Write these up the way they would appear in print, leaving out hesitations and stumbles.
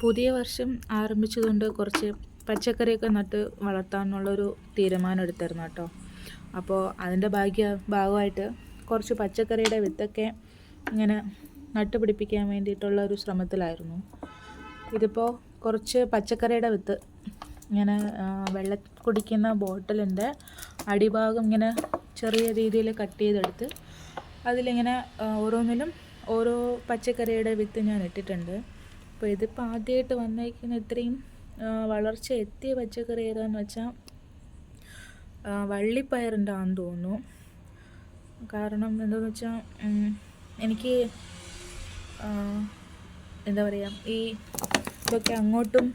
പുതിയ വർഷം ആരംഭിച്ചതുകൊണ്ട് കുറച്ച് പച്ചക്കറിയൊക്കെ നട്ട് വളർത്താനുള്ളൊരു തീരുമാനം എടുത്തായിരുന്നു കേട്ടോ. അപ്പോൾ അതിൻ്റെ ഭാഗമായിട്ട് കുറച്ച് പച്ചക്കറിയുടെ വിത്തൊക്കെ ഇങ്ങനെ നട്ടുപിടിപ്പിക്കാൻ വേണ്ടിയിട്ടുള്ള ഒരു ശ്രമത്തിലായിരുന്നു. ഇതിപ്പോൾ കുറച്ച് പച്ചക്കറിയുടെ വിത്ത് ഇങ്ങനെ വെള്ളം കുടിക്കുന്ന ബോട്ടിലിൻ്റെ അടിഭാഗം ഇങ്ങനെ ചെറിയ രീതിയിൽ കട്ട് ചെയ്തെടുത്ത് അതിലിങ്ങനെ ഓരോന്നിലും ഓരോ പച്ചക്കറിയുടെ വിത്ത് ഞാൻ ഇട്ടിട്ടുണ്ട്. അപ്പോൾ ഇതിപ്പോൾ ആദ്യമായിട്ട് വന്നേക്കുന്ന ഇത്രയും വളർച്ച എത്തിയ പച്ചക്കറി ഏതാണെന്ന് വെച്ചാൽ വള്ളിപ്പയറിൻ്റെ ആണെന്ന് തോന്നുന്നു. കാരണം എന്താണെന്ന് വെച്ചാൽ എനിക്ക് എന്താ പറയുക, ഇതൊക്കെ അങ്ങോട്ടും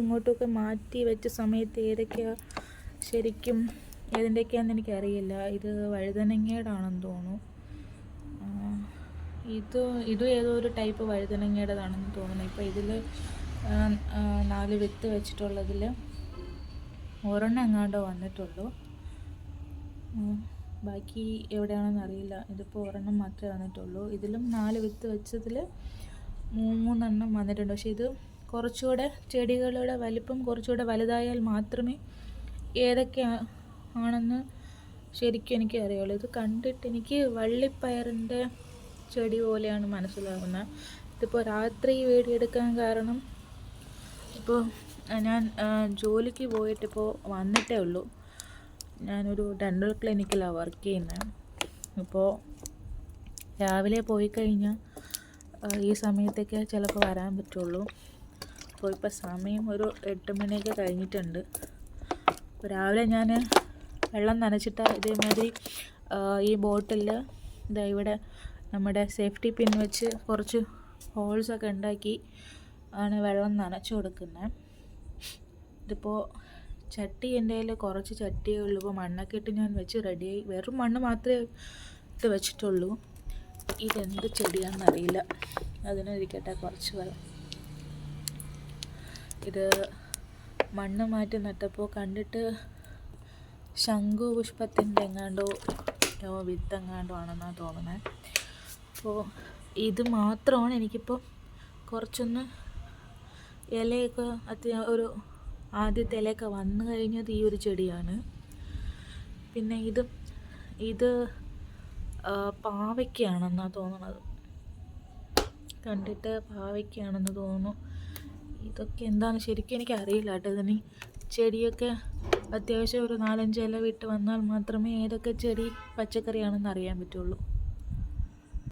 ഇങ്ങോട്ടുമൊക്കെ മാറ്റി വെച്ച സമയത്ത് ശരിക്കും ഏതിൻ്റെയൊക്കെയാണെന്ന് എനിക്കറിയില്ല. ഇത് വഴുതനങ്ങയുടെ ആണെന്ന് തോന്നുന്നു. ഇതും ഏതോ ഒരു ടൈപ്പ് വഴുതനങ്ങയുടേതാണെന്ന് തോന്നുന്നു. ഇപ്പോൾ ഇതിൽ 4 വിത്ത് വെച്ചിട്ടുള്ളതിൽ ഒരെണ്ണം എങ്ങാണ്ടോ വന്നിട്ടുള്ളൂ. ബാക്കി എവിടെയാണെന്ന് അറിയില്ല. ഇതിപ്പോൾ ഒരെണ്ണം മാത്രമേ വന്നിട്ടുള്ളൂ. ഇതിലും 4 വിത്ത് വെച്ചതിൽ 3 എണ്ണം വന്നിട്ടുണ്ട്. പക്ഷേ ഇത് കുറച്ചുകൂടെ ചെടികളുടെ വലിപ്പം കുറച്ചുകൂടെ വലുതായാൽ മാത്രമേ ഏതൊക്കെ ആണെന്ന് ശരിക്കും എനിക്ക് അറിയുള്ളൂ. ഇത് കണ്ടിട്ട് എനിക്ക് വള്ളിപ്പയറിൻ്റെ ചെടി പോലെയാണ് മനസ്സിലാകുന്നത്. ഇതിപ്പോൾ രാത്രി വീഡിയോ എടുക്കാൻ കാരണം ഇപ്പോൾ ഞാൻ ജോലിക്ക് പോയിട്ടിപ്പോൾ വന്നിട്ടേ ഉള്ളൂ. ഞാനൊരു ഡെൻ്റൽ ക്ലിനിക്കിലാണ് വർക്ക് ചെയ്യുന്നത്. ഇപ്പോൾ രാവിലെ പോയി കഴിഞ്ഞാൽ ഈ സമയത്തൊക്കെ ചിലപ്പോൾ വരാൻ പറ്റുള്ളൂ. അപ്പോൾ ഇപ്പോൾ സമയം ഒരു 8 മണിയൊക്കെ കഴിഞ്ഞിട്ടുണ്ട്. അപ്പോൾ രാവിലെ ഞാൻ വെള്ളം നനച്ചിട്ട് ഇതേമാതിരി ഈ ബോട്ടിൽ ഇവിടെ നമ്മുടെ സേഫ്റ്റി പിൻ വെച്ച് കുറച്ച് ഹോൾസൊക്കെ ഉണ്ടാക്കി ആണ് വെള്ളം നനച്ചു കൊടുക്കുന്നത്. ഇതിപ്പോൾ ചട്ടി എൻ്റെ കയ്യിൽ കുറച്ച് ചട്ടിയേ ഉള്ളൂ. ഇപ്പോൾ മണ്ണൊക്കെ ഇട്ട് ഞാൻ വെച്ച് റെഡിയായി. വെറും മണ്ണ് മാത്രമേ ഇട്ട് വെച്ചിട്ടുള്ളൂ. ഇതെന്ത് ചെടിയാണെന്നറിയില്ല. അതിനിരിക്കട്ടെ കുറച്ച് വെള്ളം. ഇത് മണ്ണ് മാറ്റി നട്ടപ്പോൾ കണ്ടിട്ട് ശംഖുപുഷ്പത്തിൻ്റെ എങ്ങാണ്ടോ വിത്തെങ്ങാണ്ടോ ആണെന്നാണ് തോന്നുന്നത്. അപ്പോൾ ഇത് മാത്രമാണ് എനിക്കിപ്പോൾ കുറച്ചൊന്ന് ഇലയൊക്കെ ഒരു ആദ്യത്തെ ഇലയൊക്കെ വന്നു കഴിഞ്ഞത് ഈ ഒരു ചെടിയാണ്. പിന്നെ ഇത് പാവയ്ക്കാണെന്നാണ് തോന്നുന്നത്. കണ്ടിട്ട് പാവയ്ക്കാണെന്ന് തോന്നുന്നു. ഇതൊക്കെ എന്താണ് ശരിക്കും എനിക്ക് അറിയില്ല കേട്ടോ. ഇതിന് ചെടിയൊക്കെ അത്യാവശ്യം ഒരു 4-5 ഇല വിട്ട് വന്നാൽ മാത്രമേ ഏതൊക്കെ ചെടി പച്ചക്കറിയാണെന്ന് അറിയാൻ പറ്റുള്ളൂ.